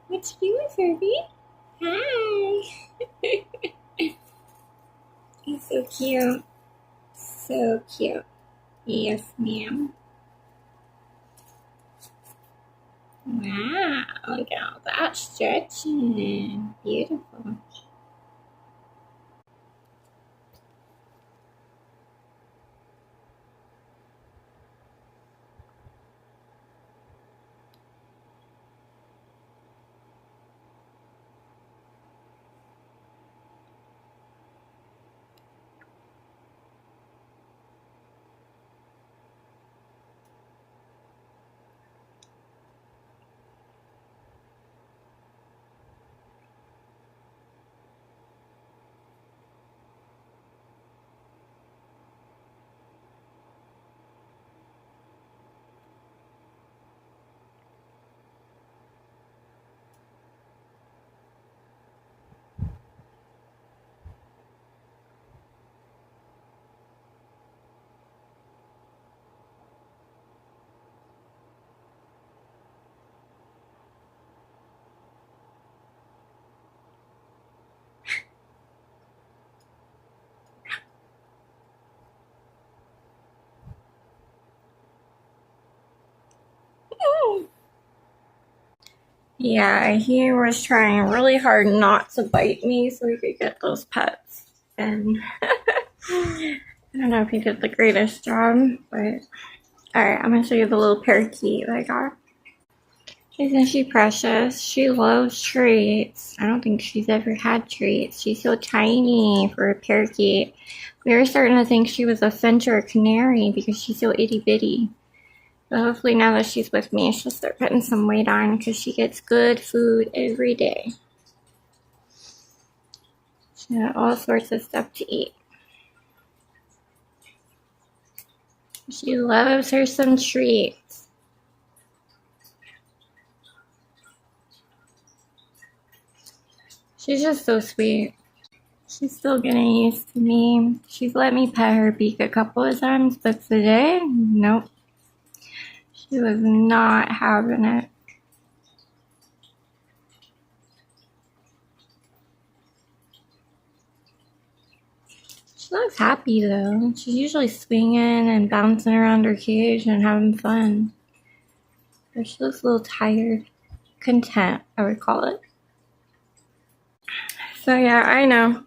What you doing, Furby? Hi. He's so cute. So cute. Yes, ma'am. Wow, look at all that stretching. Beautiful. Yeah, he was trying really hard not to bite me so he could get those pets. And I don't know if he did the greatest job, but alright, I'm gonna show you the little parakeet I got. Isn't she precious? She loves treats. I don't think she's ever had treats. She's so tiny for a parakeet. We were starting to think she was a finch or a canary because she's so itty bitty. But hopefully now that she's with me, she'll start putting some weight on because she gets good food every day. She got all sorts of stuff to eat. She loves her some treats. She's just so sweet. She's still getting used to me. She's let me pet her beak a couple of times, but today, nope. She was not having it. She looks happy though. She's usually swinging and bouncing around her cage and having fun. But she looks a little tired. Content, I would call it. So yeah, I know.